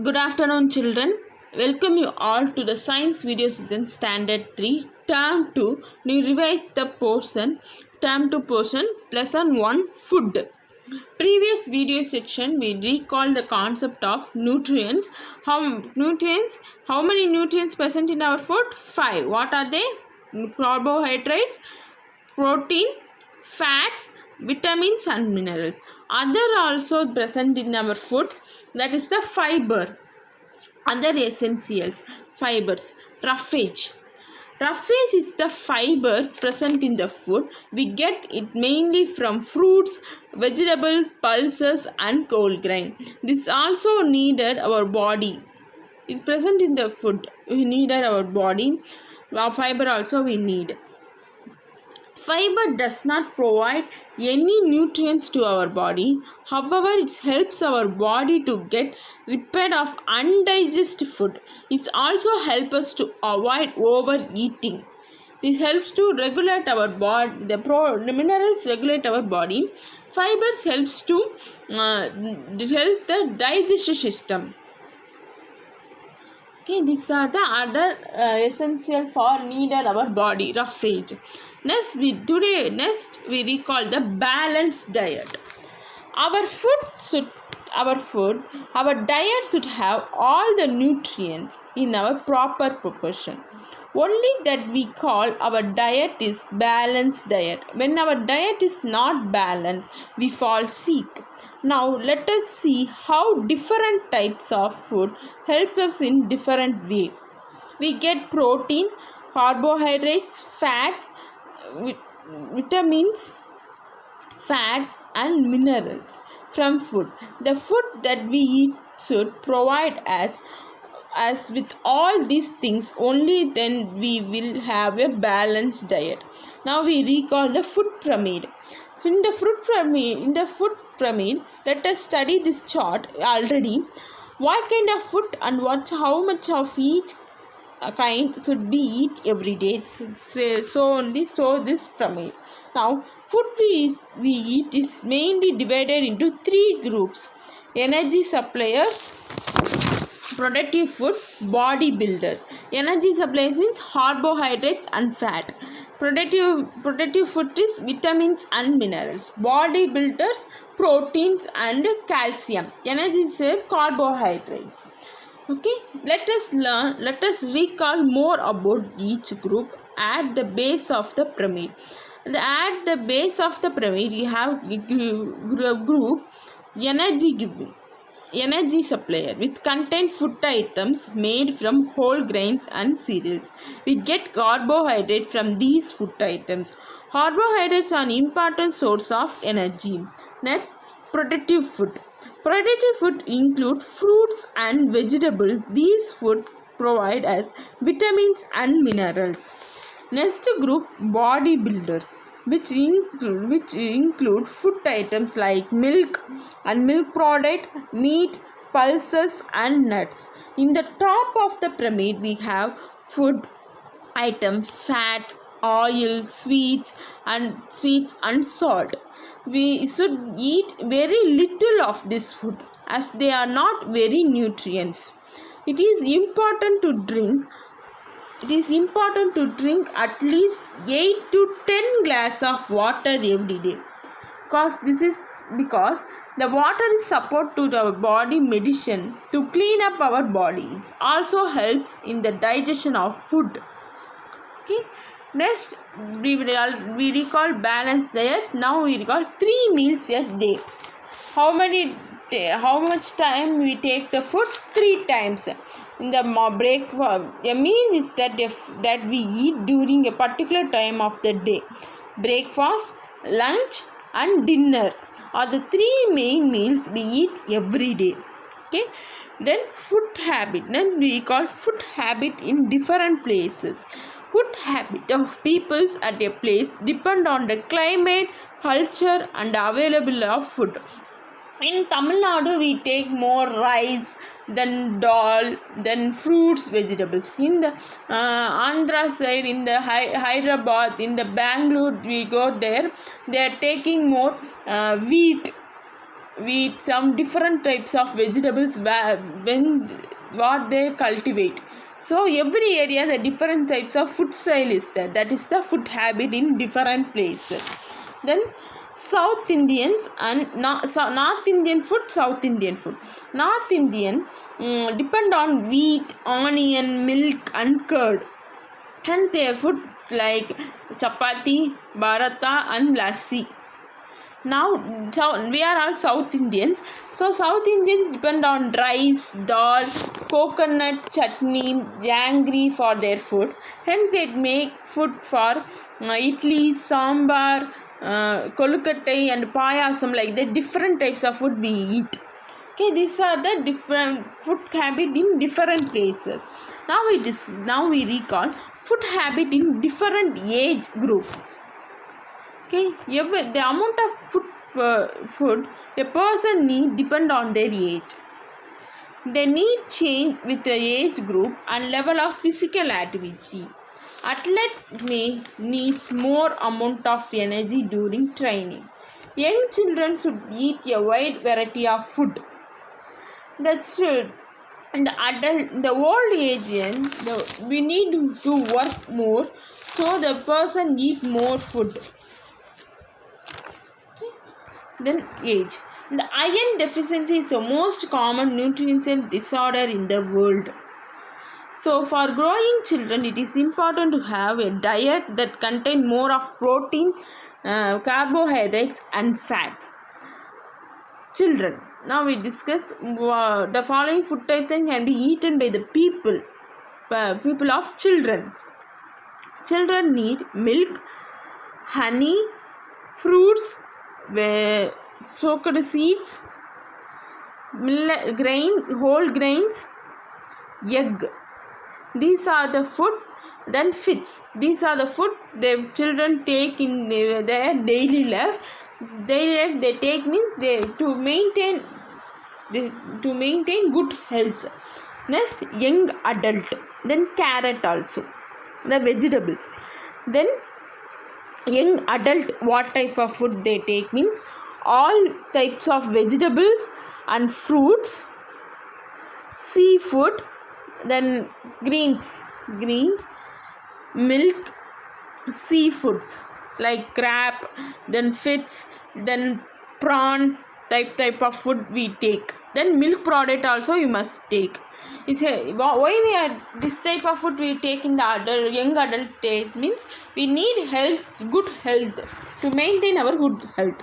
Good afternoon, children. Welcome you all to the Science Videos in Standard 3, Term 2. We revise the portion, Term 2 portion, Lesson 1, Food. Previous video section, we recall the concept of nutrients. How many nutrients present in our food? 5. What are they? Carbohydrates, protein, fats, vitamins and minerals. Other also present in our food, that is the fiber. Other essentials, fibers. Roughage is the fiber present in the food. We get it mainly from fruits, vegetable, pulses and whole grain. This also needed our body. It's present in the food. We needed our body. Our fiber also we need. Fiber does not provide any nutrients to our body. However, it helps our body to get rid of undigested food. It also helps us to avoid overeating. This helps to regulate our body. The minerals regulate our body. Fibers helps to help the digestive system. Okay, these are the other essential for needed our body. Roughage. Next we recall the balanced diet. Our diet should have all the nutrients in our proper proportion. Only that we call our diet is balanced diet. When our diet is not balanced, we fall sick. Now let us see how different types of food help us in different way. We get protein, carbohydrates, fats, vitamins, fats and minerals from food. The food that we eat should provide us with all these things. Only then we will have a balanced diet. Now we recall the food pyramid. In the food pyramid, let us study this chart already. What kind of food and how much of each kind should be eat every day. So this pyramid. Now food we eat is mainly divided into 3 groups: energy suppliers, productive food, bodybuilders. Energy suppliers means carbohydrates and fat. Productive food is vitamins and minerals. Bodybuilders, proteins and calcium. Energy is carbohydrates. Okay, let us recall more about each group at the base of the pyramid. At the base of the pyramid, you have group energy supplier, with contain food items made from whole grains and cereals. We get carbohydrate from these food items. Carbohydrates are an important source of energy. Next, productive food. Productive food include fruits and vegetables. These food provide us vitamins and minerals. Next group, bodybuilders, which include food items like milk and milk product, meat, pulses and nuts. In the top of the pyramid, we have food items, fat, oil, sweets and salt. We should eat very little of this food as they are not very nutrients. It is important to drink at least 8 to 10 glasses of water every day. Because the water is support to our body medicine to clean up our body. It also helps in the digestion of food. Okay. Next, we recall balanced diet. Now we recall 3 meals a day. How much time we take the food? 3 times. In the breakfast, a meal is that we eat during a particular time of the day. Breakfast, lunch and dinner are the 3 main meals we eat every day. Okay. Then food habit. Then we call food habit in different places. Food habit of peoples at a place depend on the climate, culture and availability of food. In Tamil Nadu, we take more rice, then dal, then fruits, vegetables. In the Andhra side, in the Hyderabad, in the Bangalore, we go there. They are taking more wheat. we eat some different types of vegetables when what they cultivate. So every area the different types of food style is there. That is the food habit in different places. Then South Indians and North Indian food, South Indian food. North Indian depend on wheat, onion, milk and curd. Hence their food like chapati, paratha and lassi. Now we are all South Indians. So South Indians depend on rice, dal, coconut, chutney, janggery for their food. Hence they make food for idli, sambar, kolukattai and payasam, like the different types of food we eat. Okay, these are the different food habit in different places. Now we recall food habit in different age group. Okay, the amount of food a person need depend on their age. They need change with the age group and level of physical activity. Athlete may needs more amount of energy during training. Young children should eat a wide variety of food. That should. And the old age, we need to work more, so the person eat more food. Then age. The iron deficiency is the most common nutritional disorder in the world. So for growing children, it is important to have a diet that contains more of protein, carbohydrates and fats. Children. Now we discuss the following food items can be eaten by the people of children. Children need milk, honey, fruits, soaked seeds, whole grains, egg. These are the food. Then fits. These are the food the children take in their daily life. They take means to maintain good health. Next, young adult. Then carrot also. The vegetables. Then young adult, what type of food they take means all types of vegetables and fruits, seafood, then greens, milk, seafoods like crab, then fish, then prawn type of food we take. Then milk product also you must take. Why we are this type of food we take in the young adult stage means we need good health to maintain our good health.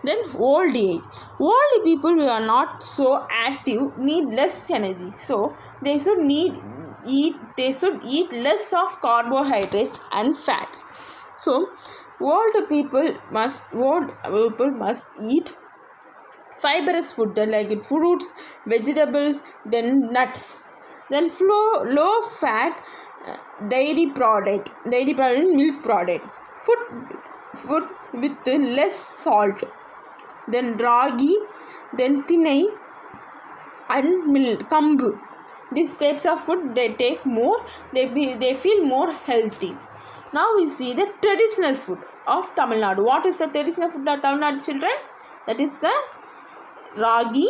Then old age. Old people who are not so active need less energy, so they should eat less of carbohydrates and fats. So old people must eat fibrous food like fruits, vegetables, then nuts. Then low fat dairy product, milk product, food with less salt. Then ragi, then thinai and milk, kambu. These types of food they take more, they feel more healthy. Now we see the traditional food of Tamil Nadu. What is the traditional food of Tamil Nadu, children? That is the ragi,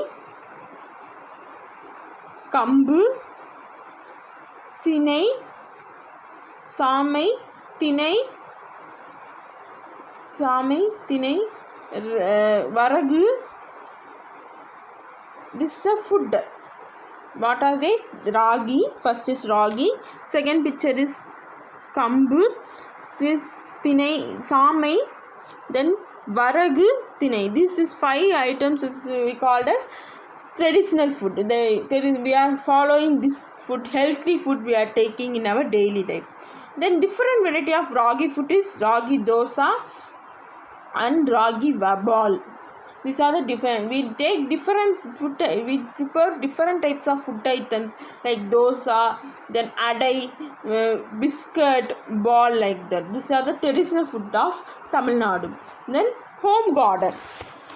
kambu, thinai, samai, varagu. This is a food. What are they? Ragi. First is ragi. Second picture is kambu. This thinai, samai. Then varagu, thinai. This is 5 items we called as traditional food. We are following this food, healthy food we are taking in our daily life. Then different variety of ragi food is ragi dosa and ragi ball. These are the different. We take different food. We prepare different types of food items like dosa, then adai, biscuit, ball, like that. These are the traditional food of Tamil Nadu. Then home garden.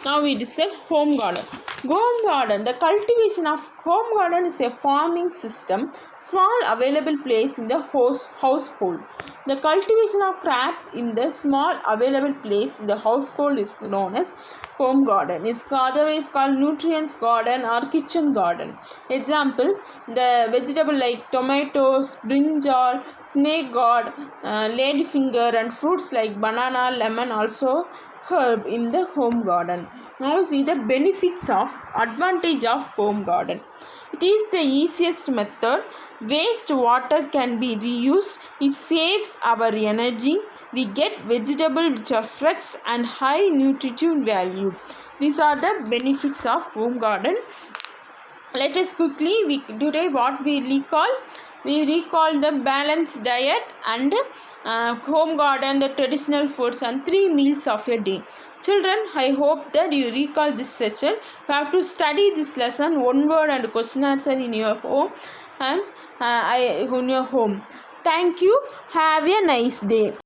Now we discuss home garden. Home garden. The cultivation of home garden is a farming system, small available place in the household. The cultivation of crop in the small available place in the household is known as home garden. Is otherwise called nutrients garden or kitchen garden. Example: the vegetable like tomatoes, brinjal, snake gourd, ladyfinger, and fruits like banana, lemon also herb in the home garden. Now see the benefits of advantage of home garden. It is the easiest method. Waste water can be reused. It saves our energy. We get vegetables which are fresh and high nutritive value. These are the benefits of home garden. Let us quickly today what we recall the balanced diet and home garden, the traditional foods, and 3 meals of a day. Children, I hope that you recall this session. You have to study this lesson, one word and question answer in your home and in your home. Thank you. Have a nice day.